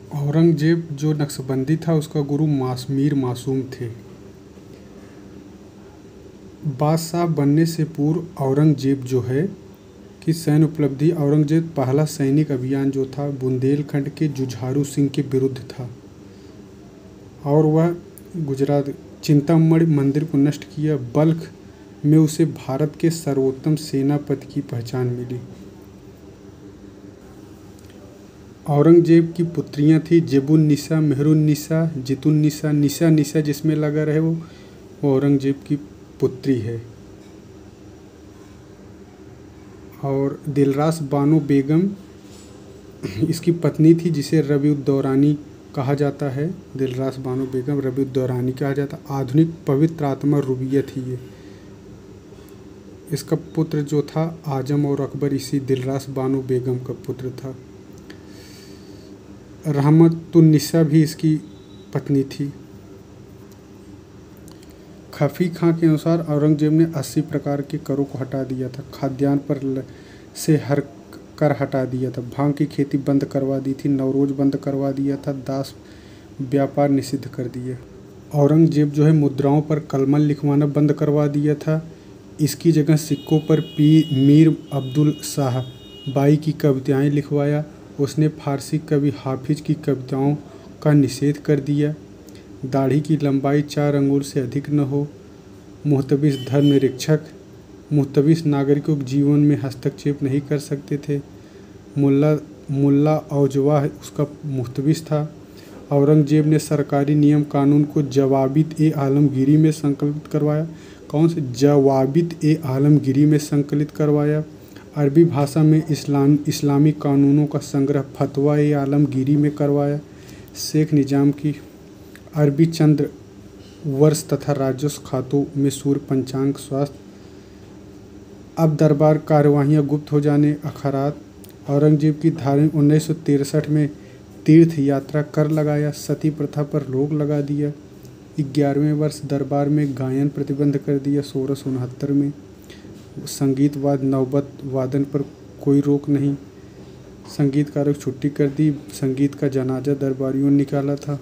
औरंगजेब जो नक्शबंदी था उसका गुरु मीर मासूम थे। बादशाह बनने से पूर्व औरंगजेब जो है कि सैन्य उपलब्धि, औरंगजेब पहला सैनिक अभियान जो था बुंदेलखंड के जुझारू सिंह के विरुद्ध था और वह गुजरात चिंतामणि मंदिर को नष्ट किया। बल्ख में उसे भारत के सर्वोत्तम सेनापति की पहचान मिली। औरंगजेब की पुत्रियां थी जेबुन्निसा, मेहरुन्निसा, जितुन्निसा। निसा जिसमें लगा रहे वो औरंगजेब की पुत्री है। और दिलरास बानो बेगम इसकी पत्नी थी जिसे रबीउद्दौरानी कहा जाता है। दिलरास बानो बेगम रबीउद्दौरानी कहा जाता। आधुनिक पवित्र आत्मा रुबिया थी ये। इसका पुत्र जो था आजम और अकबर इसी दिलरास बानो बेगम का पुत्र था। रहमतुन्निसा भी इसकी पत्नी थी। खफी खां के अनुसार औरंगजेब ने 80 प्रकार के करों को हटा दिया था। खाद्यान्न पर से हर कर हटा दिया था। भांग की खेती बंद करवा दी थी। नवरोज बंद करवा दिया था। दास व्यापार निषिद्ध कर दिया। औरंगजेब जो है मुद्राओं पर कलमल लिखवाना बंद करवा दिया था। इसकी जगह सिक्कों पर मीर अब्दुल शाह बाई की कविताएं लिखवाया। उसने फारसी कवि हाफिज की कविताओं का निषेध कर दिया। दाढ़ी की लंबाई 4 अंगुल से अधिक न हो। मुहतबिस धर्म निरीक्षक मुहतबिस नागरिकों के जीवन में हस्तक्षेप नहीं कर सकते थे। मुल्ला औजवाह उसका मुहतबिस था। औरंगजेब ने सरकारी नियम कानून को जवाबित-ए-आलमगीरी में संकलित करवाया। कौन से जवाबित-ए-आलमगीरी में संकलित करवाया। अरबी भाषा में इस्लामी कानूनों का संग्रह फतवा-ए-आलमगीरी में करवाया। शेख निजाम की अरबी चंद्र वर्ष तथा राजस्व खातों में सूर्य पंचांग स्वास्थ्य। अब दरबार कार्यवाहियाँ गुप्त हो जाने। अखरात औरंगजेब की धार्मिक 1963 में तीर्थ यात्रा कर लगाया। सती प्रथा पर रोक लगा दिया। 11वें वर्ष दरबार में गायन प्रतिबंध कर दिया। 1669 में संगीत वाद नौबत वादन पर कोई रोक नहीं। संगीतकारों को छुट्टी कर दी। संगीत का जनाजा दरबारियों ने निकाला था।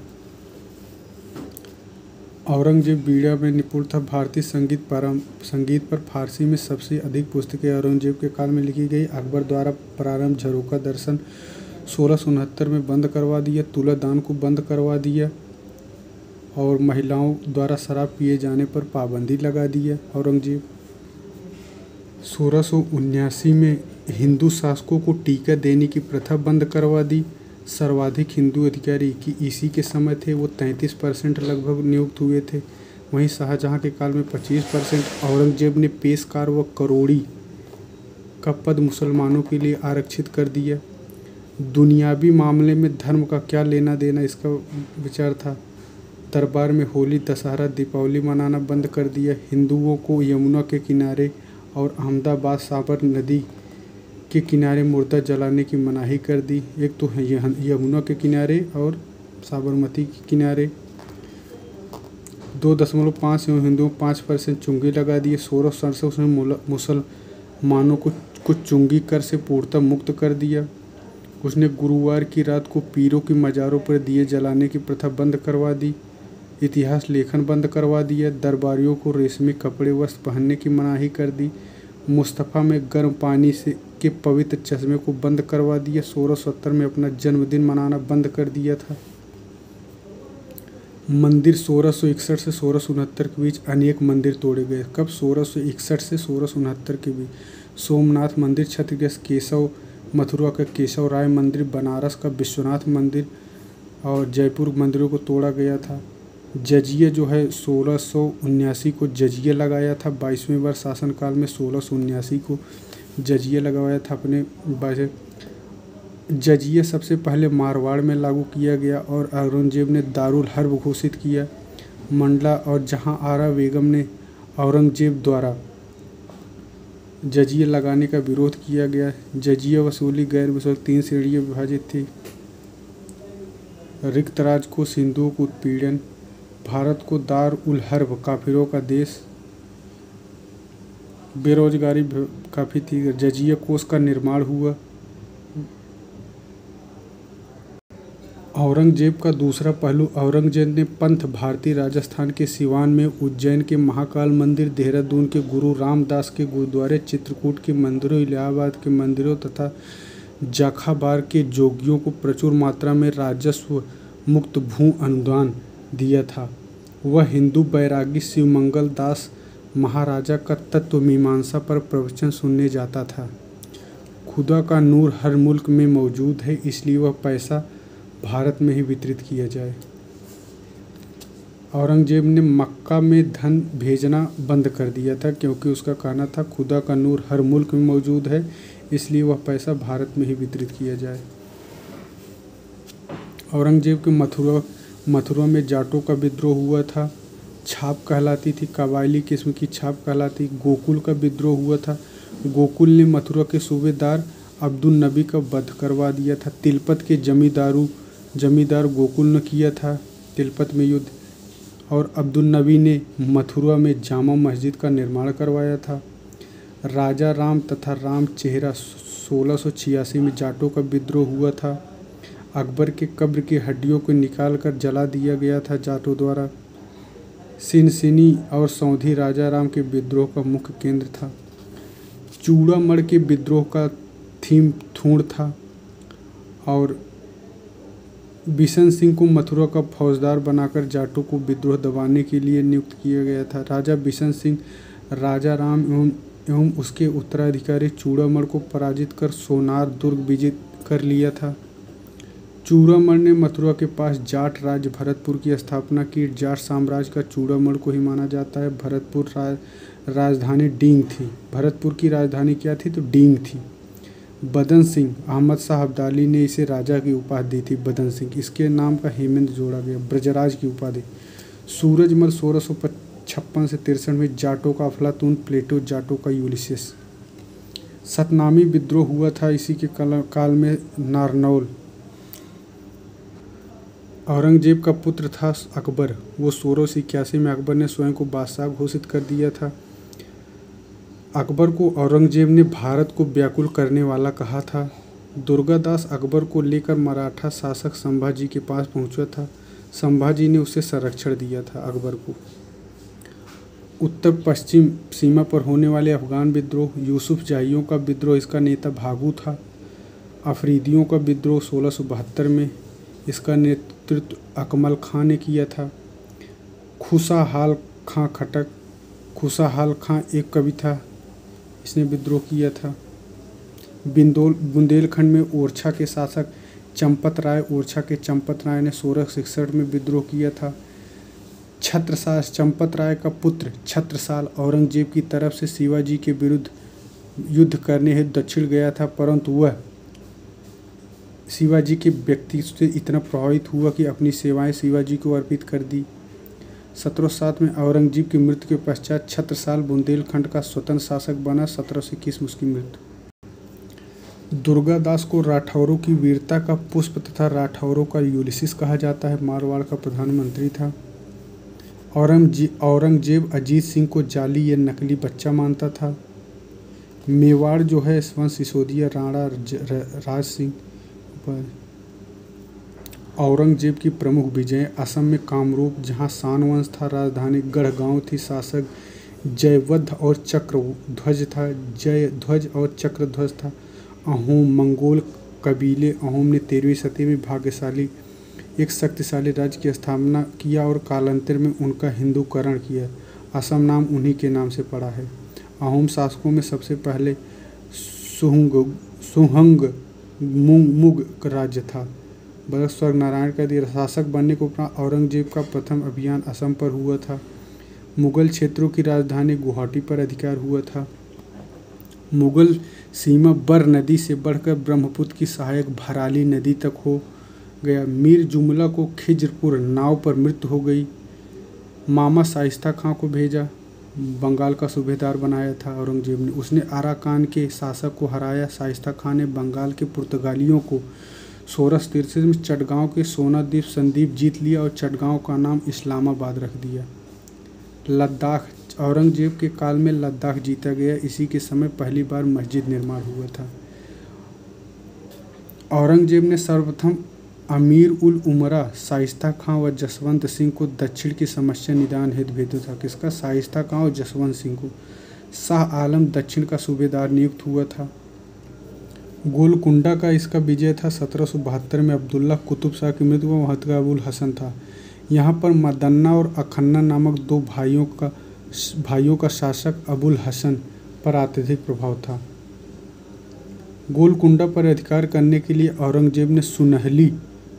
औरंगजेब बीड़ा में निपुण था। भारतीय संगीत पर फारसी में सबसे अधिक पुस्तकें औरंगजेब के काल में लिखी गई। अकबर द्वारा प्रारंभ झरोखा दर्शन 1669 में बंद करवा दिया। तुला दान को बंद करवा दिया और महिलाओं द्वारा शराब पिए जाने पर पाबंदी लगा दिया। औरंगजेब 1679 में हिंदू शासकों को टीका देने की प्रथा बंद करवा दी। सर्वाधिक हिंदू अधिकारी कि इसी के समय थे वो 33% लगभग नियुक्त हुए थे। वहीं शाहजहां के काल में 25%। औरंगजेब ने पेशकार व करोड़ी का पद मुसलमानों के लिए आरक्षित कर दिया। दुनियावी मामले में धर्म का क्या लेना देना इसका विचार था। दरबार में होली दशहरा दीपावली मनाना बंद कर दिया। हिंदुओं को यमुना के किनारे और अहमदाबाद साबर नदी के किनारे मुर्दा जलाने की मनाही कर दी। एक तो यमुना के किनारे और साबरमती के किनारे। 2.5 हिंदुओं 5% चुंगी लगा दिए। 1667 में मुसलमानों को कुछ चुंगी कर से पूर्णतः मुक्त कर दिया। उसने गुरुवार की रात को पीरों की मज़ारों पर दिए जलाने की प्रथा बंद करवा दी। इतिहास लेखन बंद करवा दिया। दरबारियों को रेशमी कपड़े वस्त्र पहनने की मनाही कर दी। मुस्तफ़ा में गर्म पानी से के पवित्र चश्मे को बंद करवा दिया। 1670 में अपना जन्मदिन मनाना बंद कर दिया था। मंदिर 1661 से 1669 के बीच अनेक मंदिर तोड़े गए। कब? 1661 से 1669 के बीच। सोमनाथ मंदिर छत्तीसगढ़ केशव, मथुरा का केशव राय मंदिर, बनारस का विश्वनाथ मंदिर और जयपुर मंदिरों को तोड़ा गया था। जजिया जो है 1679 को जजिया लगाया था। 22वें वर्ष शासनकाल में 1679 को जजिया लगवाया था अपने जजिया सबसे पहले मारवाड़ में लागू किया गया और औरंगजेब ने दारुल हर्ब घोषित किया। मंडला और जहां आरा बेगम ने औरंगजेब द्वारा जजिया लगाने का विरोध किया गया। जजिया वसूली गैर वसूली 3 श्रेणियों में विभाजित थी। रिक्तराज को सिंधुओं को उत्पीड़न, भारत को दार उल हर्ब काफिरों का देश, बेरोजगारी काफ़ी थी। जजिया कोष का निर्माण हुआ। औरंगजेब का दूसरा पहलू। औरंगजेब ने पंथ भारतीय राजस्थान के सिवान में, उज्जैन के महाकाल मंदिर, देहरादून के गुरु रामदास के गुरुद्वारे, चित्रकूट के मंदिरों, इलाहाबाद के मंदिरों तथा जाखाबार के जोगियों को प्रचुर मात्रा में राजस्व मुक्त भू अनुदान दिया था। वह हिंदू बैरागी शिवमंगल दास महाराजा का तत्व मीमांसा पर प्रवचन सुनने जाता था। खुदा का नूर हर मुल्क में मौजूद है, इसलिए वह पैसा भारत में ही वितरित किया जाए। औरंगजेब ने मक्का में धन भेजना बंद कर दिया था, क्योंकि उसका कहना था खुदा का नूर हर मुल्क में मौजूद है, इसलिए वह पैसा भारत में ही वितरित किया जाए। औरंगजेब के मथुरा में जाटों का विद्रोह हुआ था। छाप कहलाती थी, कबायली किस्म की छाप कहलाती। गोकुल का विद्रोह हुआ था। गोकुल ने मथुरा के सूबेदार अब्दुल नबी का वध करवा दिया था। तिलपत के जमींदार गोकुल ने किया था तिलपत में युद्ध, और अब्दुल नबी ने मथुरा में जामा मस्जिद का निर्माण करवाया था। राजा राम तथा राम चेहरा 1686 में जाटों का विद्रोह हुआ था। अकबर के कब्र की हड्डियों को निकालकर जला दिया गया था जाटों द्वारा। सिनसिनी और सौंधी राजा राम के विद्रोह का मुख्य केंद्र था। चूड़ामण के विद्रोह का थीम थूण था, और बिशन सिंह को मथुरा का फौजदार बनाकर जाटों को विद्रोह दबाने के लिए नियुक्त किया गया था। राजा बिशन सिंह राजा राम एवं उसके उत्तराधिकारी चूड़ामण को पराजित कर सोनार दुर्ग विजित कर लिया था। चूड़ामण ने मथुरा के पास जाट राज्य भरतपुर की स्थापना की। जाट साम्राज्य का चूड़ामण को ही माना जाता है। भरतपुर राजधानी डींग थी। भरतपुर की राजधानी क्या थी? तो डींग थी। बदन सिंह अहमद शाह अब्दाली ने इसे राजा की उपाधि दी थी। बदन सिंह, इसके नाम का हेमंत जोड़ा गया। ब्रजराज की उपाधि। सूरजमल 1656 से 63 में जाटों का अफलातून, प्लेटो जाटों का यूलिसिस। सतनामी विद्रोह हुआ था इसी के काल में नारनौल। औरंगजेब का पुत्र था अकबर। वो 1681 में अकबर ने स्वयं को बादशाह घोषित कर दिया था। अकबर को औरंगजेब ने भारत को व्याकुल करने वाला कहा था। दुर्गादास अकबर को लेकर मराठा शासक संभाजी के पास पहुंचा था। संभाजी ने उसे संरक्षण दिया था अकबर को। उत्तर पश्चिम सीमा पर होने वाले अफगान विद्रोह। यूसुफ जाहियों का विद्रोह, इसका नेता भागू था। अफरीदियों का विद्रोह 1672 में, इसका नेतृत्व अकमल खां ने किया था। खुशाहाल खां खटक, खुशाहाल खां एक कवि था, इसने विद्रोह किया था। बुंदेलखंड में ओरछा के शासक चंपत राय, ओरछा के चंपत राय ने 1666 में विद्रोह किया था। छत्रसाल, चंपत राय का पुत्र छत्रसाल औरंगजेब की तरफ से शिवाजी के विरुद्ध युद्ध करने हेतु दक्षिण गया था, परंतु वह शिवाजी के व्यक्तित्व से इतना प्रभावित हुआ कि अपनी सेवाएं शिवाजी को अर्पित कर दी। 1707 में औरंगजेब की मृत्यु के पश्चात छत्रसाल बुंदेलखंड का स्वतंत्र शासक बना। 1721 में उसकी मृत्यु। दुर्गादास को राठौरों की वीरता का पुष्प तथा राठौरों का यूलिसिस कहा जाता है। मारवाड़ का प्रधानमंत्री था। औरंगजेब अजीत सिंह को जाली या नकली बच्चा मानता था। मेवाड़ जो है वंश सिसोदिया राणा राज सिंह। औरंगजेब की प्रमुख विजय। असम में कामरूप, जहां शान वंश था, राजधानी गढ़गांव थी। शासक जयवध्य और चक्रध्वज था। जयध्वज और चक्रध्वज था। अहोम मंगोल कबीले अहोम ने 13वीं सदी में भाग्यशाली एक शक्तिशाली राज्य की स्थापना किया और कालांतर में उनका हिंदूकरण किया। असम नाम उन्हीं के नाम से पड़ा है। अहोम शासकों में सबसे पहले सुहंग मुग राज्य था। भरत स्वर्ग नारायण का दिया। शासक बनने के उपरांत औरंगजेब का प्रथम अभियान असम पर हुआ था। मुगल क्षेत्रों की राजधानी गुवाहाटी पर अधिकार हुआ था। मुगल सीमा बर नदी से बढ़कर ब्रह्मपुत्र की सहायक भराली नदी तक हो गया। मीर जुमला को खिजरपुर नाव पर मृत्यु हो गई। मामा शाइस्ता खां को भेजा, बंगाल का सूबेदार बनाया था औरंगजेब ने। उसने आराकान के शासक को हराया। शाइस्ता खान ने बंगाल के पुर्तगालियों को 1663 में चटगांव के सोना द्वीप संदीप जीत लिया और चटगांव का नाम इस्लामाबाद रख दिया। लद्दाख, औरंगजेब के काल में लद्दाख जीता गया। इसी के समय पहली बार मस्जिद निर्माण हुआ था। औरंगजेब ने सर्वप्रथम अमीर उल उमरा शाइस्ता खां व जसवंत सिंह को दक्षिण की समस्या निदान हेतु भेजा था। किसका? शाइस्ता खां और जसवंत सिंह को। शाह आलम दक्षिण का सूबेदार नियुक्त हुआ था। गोलकुंडा का इसका विजय था 1772 में। अब्दुल्ला कुतुब शाह की मृत्यु व महत का अबुल हसन था। यहाँ पर मदन्ना और अखन्ना नामक दो भाइयों का शासक अबुल हसन पर अत्यधिक प्रभाव था। गोलकुंडा पर अधिकार करने के लिए औरंगजेब ने सुनहली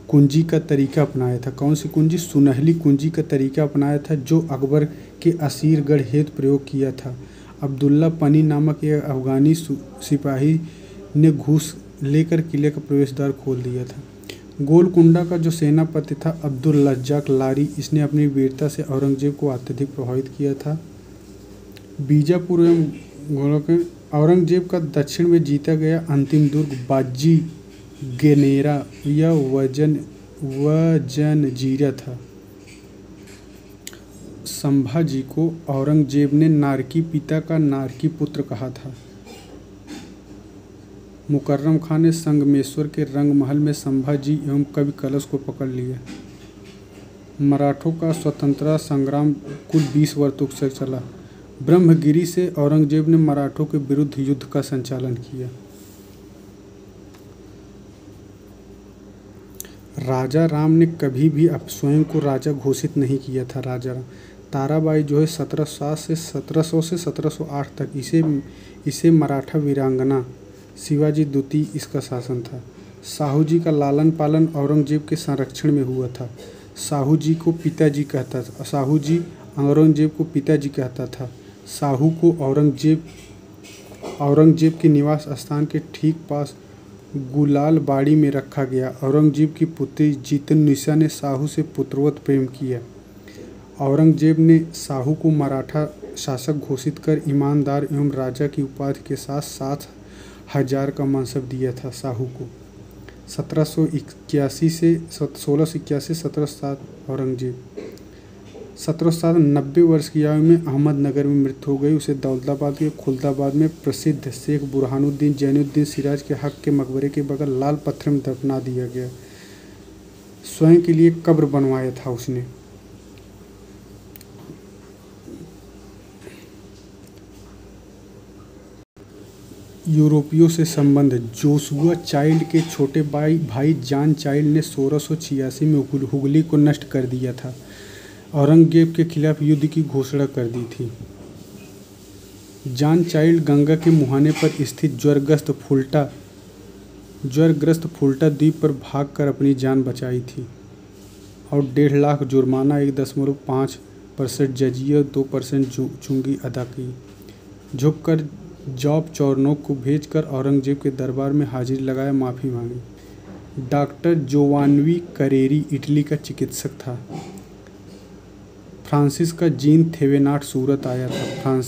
कुंजी का तरीका अपनाया था। कौन सी कुंजी? सुनहली कुंजी का तरीका अपनाया था, जो अकबर के असीरगढ़ हेतु प्रयोग किया था। अब्दुल्ला पनी नामक एक अफगानी सिपाही ने घूस लेकर किले का प्रवेश द्वार खोल दिया था। गोलकुंडा का जो सेनापति था अब्दुल रज्जाक लारी, इसने अपनी वीरता से औरंगजेब को अत्यधिक प्रभावित किया था। बीजापुर एवं औरंगजेब का दक्षिण में जीता गया अंतिम दुर्ग बाजी गेनेरा या वजनजीरा था। संभाजी को औरंगजेब ने नारकी पिता का नारकी पुत्र कहा था। मुकर्रम खान ने संगमेश्वर के रंगमहल में संभाजी एवं कवि कलश को पकड़ लिया। मराठों का स्वतंत्रता संग्राम कुल 20 वर्ष तक चला। ब्रह्मगिरी से औरंगजेब ने मराठों के विरुद्ध युद्ध का संचालन किया। राजा राम ने कभी भी स्वयं को राजा घोषित नहीं किया था। राजा राम ताराबाई जो है 1700 से 1708 तक इसे मराठा वीरांगना शिवाजी द्वितीय इसका शासन था। साहू जी का लालन पालन औरंगजेब के संरक्षण में हुआ था। साहू जी को पिताजी कहता था। साहू जी औरंगजेब को पिताजी कहता था। साहू को औरंगजेब के निवास स्थान के ठीक पास गुलाल बाड़ी में रखा गया। औरंगजेब की पुत्री जितुन्निसा ने साहू से पुत्रवत प्रेम किया। औरंगजेब ने साहू को मराठा शासक घोषित कर ईमानदार एवं राजा की उपाधि के साथ 7,000 का मनसब दिया था। साहू को 1681 से 1707 औरंगजेब 1707 90 वर्ष की आयु में अहमदनगर में मृत्यु हो गई। उसे दौलताबाद के खुलदाबाद में प्रसिद्ध शेख बुरहानुद्दीन जैनुद्दीन सिराज के हक के मकबरे के बगल लाल पत्थर में दफना दिया गया। स्वयं के लिए कब्र बनवाया था उसने। यूरोपियों से संबंध। जोशुआ चाइल्ड के छोटे भाई जॉन चाइल्ड ने 1686 में हुगली को नष्ट कर दिया था। औरंगजेब के खिलाफ युद्ध की घोषणा कर दी थी। जॉन चाइल्ड गंगा के मुहाने पर स्थित ज्वारग्रस्त फुल्टा द्वीप पर भागकर अपनी जान बचाई थी और 1.5 लाख जुर्माना, 1.5% जजिया और 2% चुंगी अदा की। झुककर जॉब चौरनोक को भेजकर औरंगजेब के दरबार में हाजिरी लगाया, माफ़ी मांगी। डॉक्टर जोवान्नी करेरी इटली का चिकित्सक था। फ्रांसिस का जीन थेवेनाट सूरत आया था।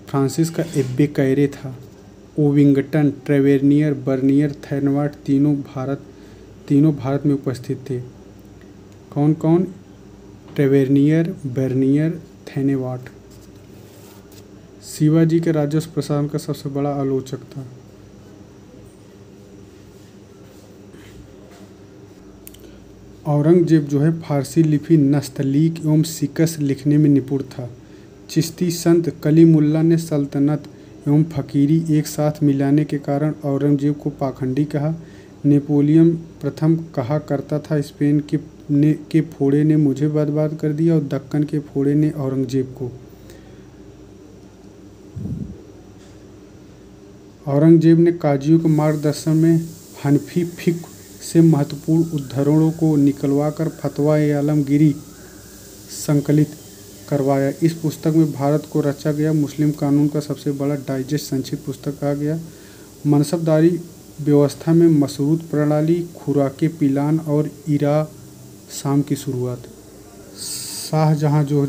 फ्रांसिस का एब्बे कैरे था। ओविंगटन, ट्रेवेनियर, बर्नियर, थैनवाट तीनों भारत में उपस्थित थे। कौन कौन? ट्रेवेनियर, बर्नियर, थैनेवाट। शिवाजी के राजस्व प्रशासन का सबसे बड़ा आलोचक था। औरंगजेब जो है फारसी लिपि, नस्तलीक एवं सिकस लिखने में निपुण था। चिश्ती संत कलीमुल्ला ने सल्तनत एवं फकीरी एक साथ मिलाने के कारण औरंगजेब को पाखंडी कहा। नेपोलियन प्रथम कहा करता था, स्पेन के फोड़े ने मुझे बर्बाद कर दिया और दक्कन के फोड़े ने औरंगजेब को। औरंगजेब ने काजियों के मार्गदर्शन में हनफी फिक्र से महत्वपूर्ण उद्धरणों को निकलवाकर फतवा-ए-आलमगीरी संकलित करवाया। इस पुस्तक में भारत को रचा गया मुस्लिम कानून का सबसे बड़ा डाइजेस्ट संक्षिप्त पुस्तक कहा गया। मनसबदारी व्यवस्था में मशरूत प्रणाली, खुराके पिलान और इरा शाम की शुरुआत। शाहजहाँ जो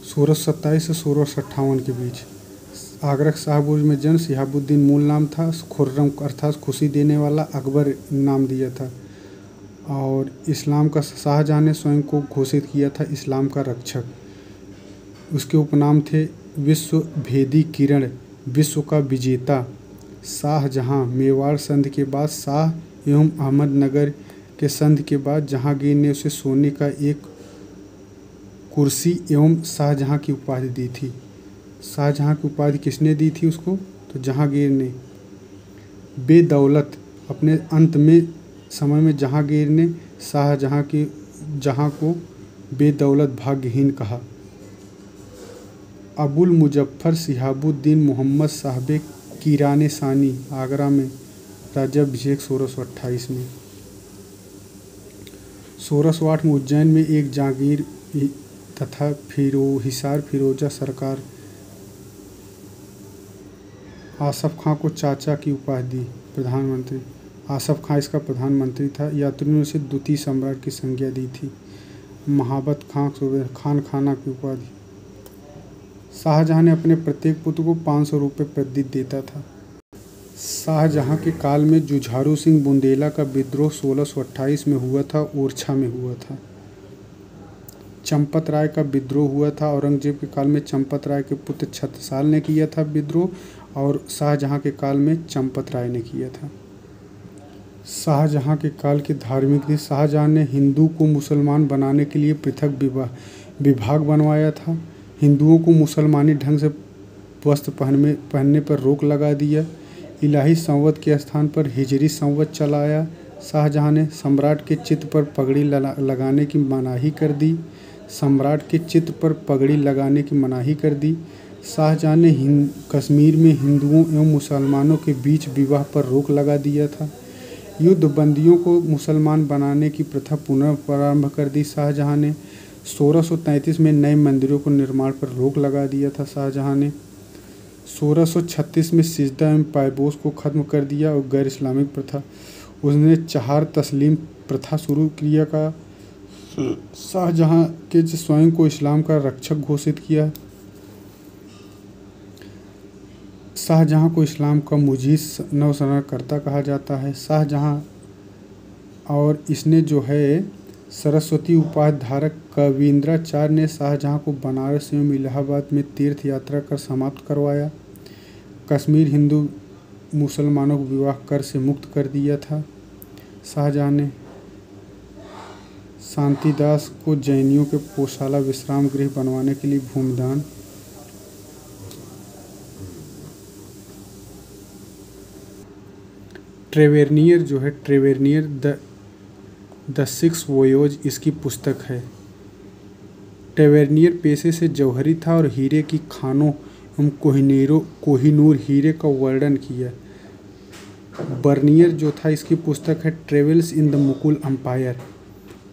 1627 से 1658 के बीच। आगरा के शाहबुर्ज में जन्म। शिहाबुद्दीन मूल नाम था। खुर्रम अर्थात खुशी देने वाला, अकबर नाम दिया था। और इस्लाम का शाहजहाँ ने स्वयं को घोषित किया था इस्लाम का रक्षक। उसके उपनाम थे विश्व भेदी किरण, विश्व का विजेता। शाहजहाँ मेवाड़ संधि के बाद शाह एवं अहमदनगर के संधि के बाद जहांगीर ने उसे सोने का एक कुर्सी एवं शाहजहां की उपाधि दी थी। शाहजहां की उपाधि किसने दी थी उसको? तो जहांगीर ने। बेदौलत, अपने अंत में समय में जहांगीर ने शाहजहां को बेदौलत भाग्यहीन कहा। अबुल मुजफ्फर सिहाबुद्दीन मोहम्मद साहब कीराने सानी, आगरा में राज्याभिषेक 1628 में। 1608 में उज्जैन में एक जागीर तथा हिसार फिरोजा सरकार आसफ खां को चाचा की उपाधि दी। प्रधानमंत्री आसफ खां इसका प्रधानमंत्री था। यात्रियों ने उसे द्वितीय सम्राट की संज्ञा दी थी। महाबत खान खाना की उपाधि। शाहजहां ने अपने प्रत्येक पुत्र को 500 रुपये प्रतिदिन देता था। शाहजहां के काल में जुझारू सिंह बुंदेला का विद्रोह 1628 में हुआ था, ओरछा में हुआ था। चंपत राय का विद्रोह हुआ था। औरंगजेब के काल में चंपत राय के पुत्र छत्रसाल ने किया था विद्रोह, और शाहजहां के काल में चंपत राय ने किया था। शाहजहां के काल के धार्मिक नीति। शाहजहां ने हिंदू को मुसलमान बनाने के लिए पृथक विभाग बनवाया था। हिंदुओं को मुसलमानी ढंग से वस्त्र पहनने पर रोक लगा दिया। इलाही संवत के स्थान पर हिजरी संवत चलाया। शाहजहां ने सम्राट के चित्र पर पगड़ी लगाने की मनाही कर दी। शाहजहां ने कश्मीर में हिंदुओं एवं मुसलमानों के बीच विवाह पर रोक लगा दिया था। युद्ध बंदियों को मुसलमान बनाने की प्रथा पुनः प्रारंभ कर दी। शाहजहां ने 1633 में नए मंदिरों को निर्माण पर रोक लगा दिया था। शाहजहां ने 1636 में सिजदा एवं पायबोस को खत्म कर दिया और गैर इस्लामिक प्रथा। उसने चहार तस्लीम प्रथा शुरू किया का। शाहजहां के स्वयं को इस्लाम का रक्षक घोषित किया। शाहजहां को इस्लाम का मुजीज नवसंरचनाकर्ता कहा जाता है। शाहजहां और इसने जो है सरस्वती उपाधि धारक कवींद्राचार्य ने शाहजहां को बनारस एवं इलाहाबाद में तीर्थ यात्रा कर समाप्त करवाया। कश्मीर हिंदू मुसलमानों को विवाह कर से मुक्त कर दिया था। शाहजहां ने शांतिदास को जैनियों के पोशाला विश्राम गृह बनवाने के लिए भूमिदान। ट्रेवेनियर जो है, ट्रेवेनियर द सिक्स वोयोज इसकी पुस्तक है। ट्रेवेनियर पेशे से जौहरी था और हीरे की खानों एवं कोहिनूर हीरे का वर्णन किया। बर्नियर जो था इसकी पुस्तक है travels in the Mughal empire.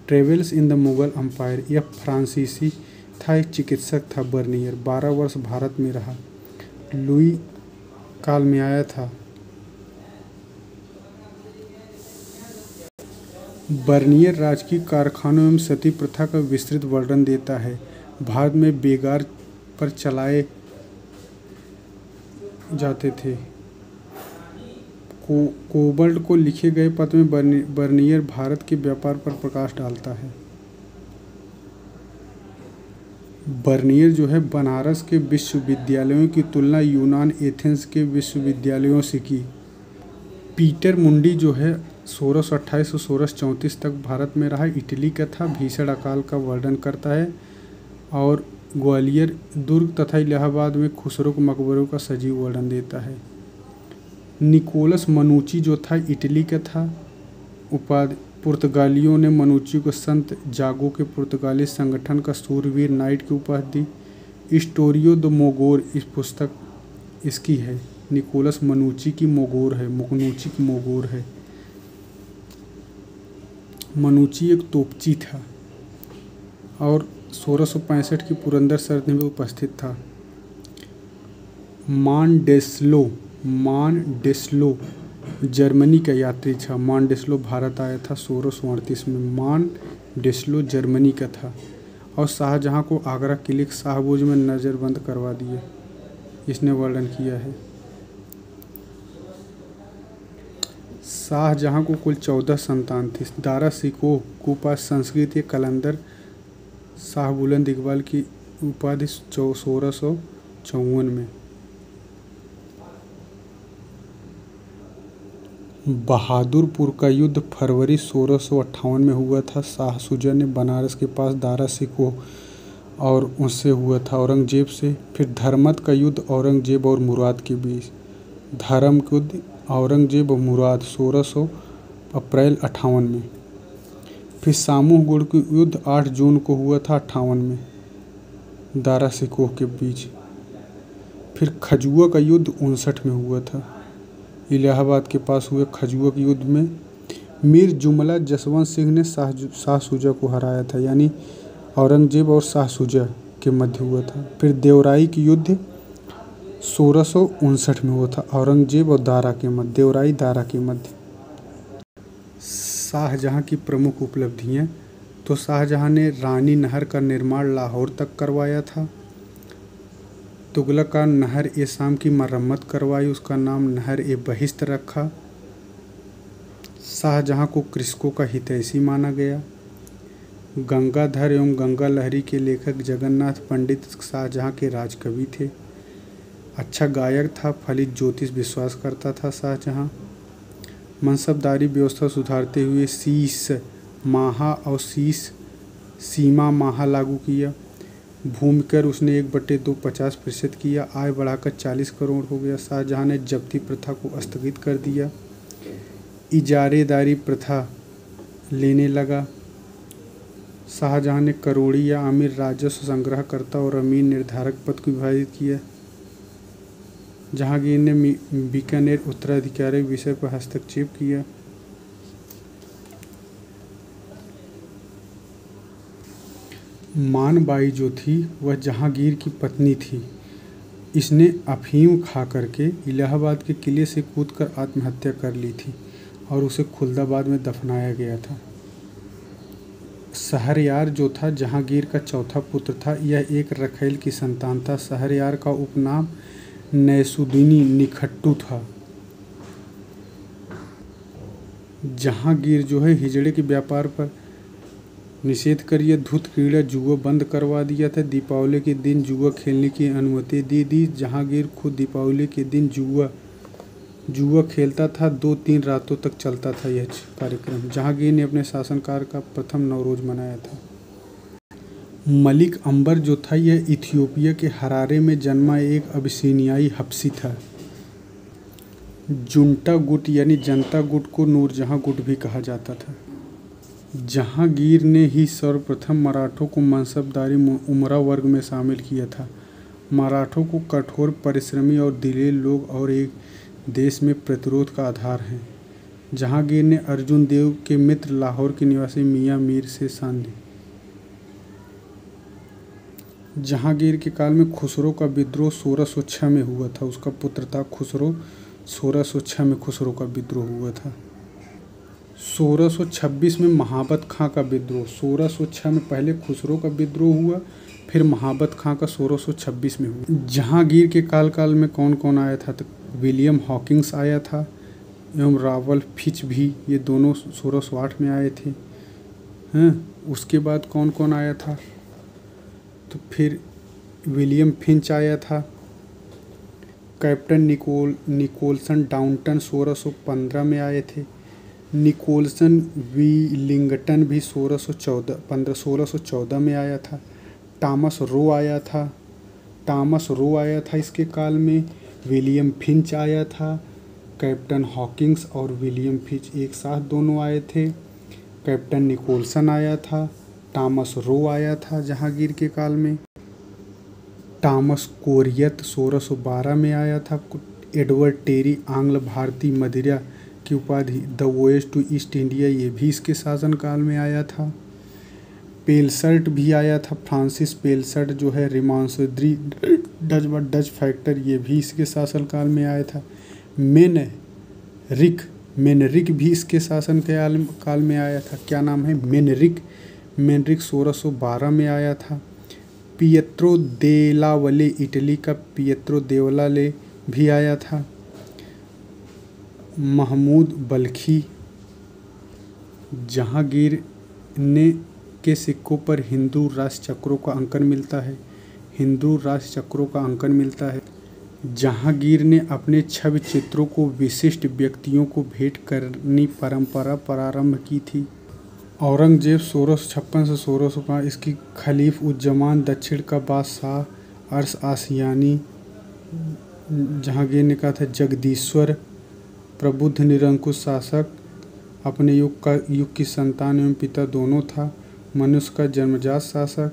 Travels in the Mughal empire. यह फ्रांसीसी था, एक चिकित्सक था बर्नियर। 12 वर्ष भारत में रहा। लुई काल में आया था। बर्नियर राजकीय कारखानों एवं सती प्रथा का विस्तृत वर्णन देता है। भारत में बेगार पर चलाए जाते थे। कोबल्ट को लिखे गए पत्र में बर्नियर भारत के व्यापार पर प्रकाश डालता है। बर्नियर जो है बनारस के विश्वविद्यालयों की तुलना यूनान एथेंस के विश्वविद्यालयों से की। पीटर मुंडी जो है 1628 से 1634 तक भारत में रहा। इटली का था। भीषण अकाल का वर्णन करता है और ग्वालियर दुर्ग तथा इलाहाबाद में खुसरो के मकबरों का सजीव वर्णन देता है। निकोलस मनुची जो था इटली का था। उपाधि पुर्तगालियों ने मनुची को संत जागो के पुर्तगाली संगठन का सूरवीर नाइट की उपाधि दी। स्टोरियो द मोगोर इस पुस्तक इसकी है। निकोलस मनुची की मोगोर है। मनुची एक तोपची था और 1665 की पुरंदर संधि में उपस्थित था। मॉन्डेस्लो जर्मनी का यात्री था। मॉन्डेस्लो भारत आया था 1638 में। मॉन्डेस्लो जर्मनी का था और शाहजहां को आगरा किले शाहबूज में नज़रबंद करवा दिया। इसने वर्णन किया है। शाहजहां को कुल 14 संतान थी। दारा सिकोह के पास संस्कृत के कलंदर शाह बुलंद इकबाल की उपाधि 1654 में। बहादुरपुर का युद्ध फरवरी 1658 में हुआ था। शाह सुजा ने बनारस के पास दारा शिकोह और उससे हुआ था औरंगजेब से। फिर धर्मत का युद्ध औरंगजेब और मुराद के बीच। धर्म युद्ध औरंगजेब और मुराद 1600 अप्रैल 58 में। फिर सामूहगढ़ का युद्ध 8 जून को हुआ था 58 में दारा शिकोह के बीच। फिर खजुआ का युद्ध 59 में हुआ था। इलाहाबाद के पास हुए खजुआ के युद्ध में मीर जुमला जसवंत सिंह ने शाह सुजा को हराया था, यानी औरंगजेब और शाह सुजा के मध्य हुआ था। फिर देवराई की युद्ध 1659 में हुआ था, औरंगजेब और दारा के मध्य, देवराई दारा के मध्य। शाहजहां की प्रमुख उपलब्धियां, तो शाहजहां ने रानी नहर का निर्माण लाहौर तक करवाया था। तुगलक का नहर ए शाम की मरम्मत करवाई, उसका नाम नहर ए बहिश्त रखा। शाहजहां को कृषकों का हितैषी माना गया। गंगाधर एवं गंगा लहरी के लेखक जगन्नाथ पंडित शाहजहां के राजकवि थे। अच्छा गायक था, फलित ज्योतिष विश्वास करता था शाहजहां। मनसबदारी व्यवस्था सुधारते हुए शीस माहा और सीमा माहा लागू किया। भूमि कर उसने 1/2 50% किया। आय बढ़ाकर 40 करोड़ हो गया। शाहजहां ने जब्ती प्रथा को स्थगित कर दिया। इजारेदारी प्रथा लेने लगा। शाहजहां ने करोड़ी या अमीर राजस्व संग्रहकर्ता और अमीर निर्धारक पद को विभाजित किया। जहांगीर ने बीकानेर उत्तराधिकारी विषय पर हस्तक्षेप किया। मानबाई जो थी वह जहांगीर की पत्नी थी। इसने अफीम खा करके इलाहाबाद के किले से कूदकर आत्महत्या कर ली थी और उसे खुलदाबाद में दफनाया गया था। शहरयार जो था जहांगीर का चौथा पुत्र था। यह एक रखेल की संतान था। शहरयार का उपनाम नैसुद्दीनी निखट्टू था। जहांगीर जो है हिजड़े के व्यापार पर निषेध करिए, धूत क्रीड़ा जुआ बंद करवा दिया था। दीपावली के दिन जुआ खेलने की अनुमति दे दी। जहांगीर खुद दीपावली के दिन जुआ खेलता था। 2-3 रातों तक चलता था यह कार्यक्रम। जहांगीर ने अपने शासनकाल का प्रथम नवरोज मनाया था। मलिक अंबर जो था यह इथियोपिया के हरारे में जन्मा एक अबिसिनियाई हबशी था। जुंटा गुट यानी जनता गुट को नूरजहां गुट भी कहा जाता था। जहांगीर ने ही सर्वप्रथम मराठों को मनसबदारी उमरा वर्ग में शामिल किया था। मराठों को कठोर परिश्रमी और दिलेर लोग और एक देश में प्रतिरोध का आधार हैं। जहांगीर ने अर्जुन देव के मित्र लाहौर के निवासी मियां मीर से संधि। जहांगीर के काल में खुसरो का विद्रोह 1606 में हुआ था। उसका पुत्र था खुसरो। 1606 में खुसरो का विद्रोह हुआ था। 1626 में महाबत खां का विद्रोह। 1606 में पहले खुसरो का विद्रोह हुआ, फिर महाबत खां का 1626 में हुआ। जहांगीर के काल में कौन कौन आया था? तो विलियम हॉकिंस आया था एवं रावल फिच भी, ये दोनों 1608 में आए थे। उसके बाद कौन कौन आया था? तो फिर विलियम फिंच आया था। कैप्टन निकोलसन डाउनटन 1615 में आए थे। निकोलसन विलिंगटन भी 1614 में आया था। टॉमस रो आया था इसके काल में। विलियम फिंच आया था। कैप्टन हॉकिंस और विलियम फिंच एक साथ दोनों आए थे। कैप्टन निकोलसन आया था। टॉमस रो आया था जहांगीर के काल में। टॉमस कोरियत 1612 में आया था। एडवर्ड टेरी आंग्ल भारतीय मदिरा की उपाधि the voyage to East India, ये भी इसके शासनकाल में आया था। पेलसर्ट भी आया था। फ्रांसिस पेलसर्ट जो है रिमांसद्री डच फैक्टर, ये भी इसके शासनकाल में आया था। मेनरिक भी इसके शासन काल में आया था। क्या नाम है? मेनरिक 1612 में आया था। पियत्रो देलावले, इटली का पियत्रो देलावले भी आया था। महमूद बल्खी। जहांगीर ने के सिक्कों पर हिंदू राष्ट्र चक्रों का अंकन मिलता है। जहांगीर ने अपने छवि चित्रों को विशिष्ट व्यक्तियों को भेंट करनी परंपरा प्रारंभ की थी। औरंगजेब 1656 से 1605, इसकी खलीफ उज्जमान दक्षिण का बादशाह अरस आसियानी, जहांगीर ने कहा था जगदीश्वर, प्रबुद्ध निरंकुश शासक, अपने युग की संतान एवं पिता दोनों था, मनुष्य का जन्मजात शासक,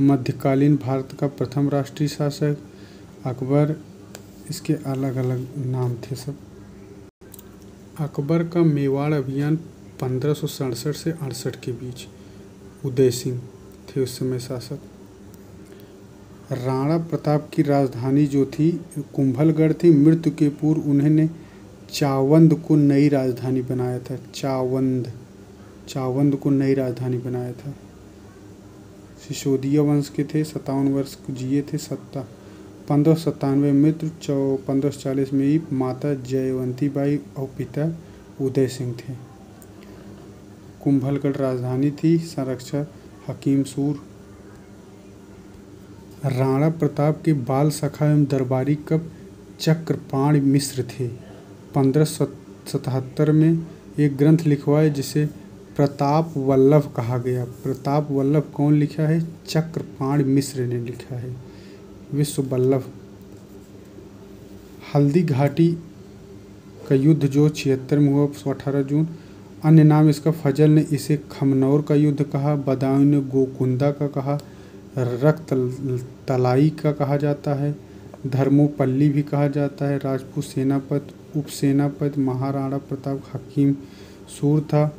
मध्यकालीन भारत का प्रथम राष्ट्रीय शासक अकबर। इसके अलग अलग नाम थे सब। अकबर का मेवाड़ अभियान 1567 से 68 के बीच, उदय सिंह थे उस समय शासक। राणा प्रताप की राजधानी जो थी कुंभलगढ़ थी। मृत्यु के पूर्व उन्होंने चावंद को नई राजधानी बनाया था। चावंद को नई राजधानी बनाया था। सिसोदिया वंश के थे, 57 वर्ष जिए थे। 1597 मृत्यु, 1540 में ही माता जयवंती बाई और पिता उदय सिंह थे। कुंभलगढ़ राजधानी थी। संरक्षक हकीम सूर। राणा प्रताप के बाल सखा एवं दरबारी कवि चक्रपाणि मिश्र थे। 1577 में एक ग्रंथ लिखवाए जिसे प्रताप वल्लभ कहा गया। प्रताप वल्लभ कौन लिखा है? चक्रपाणि मिश्र ने लिखा है। विश्व वल्लभ। हल्दी घाटी का युद्ध जो 76 में हुआ 18 जून। अन्य नाम इसका फजल ने इसे खमनौर का युद्ध कहा, बदायूं ने गोकुंदा का कहा, रक्त तलाई का कहा जाता है, धर्मोपल्ली भी कहा जाता है। राजपूत सेनापति उपसेनापति महाराणा प्रताप हकीम सूर था।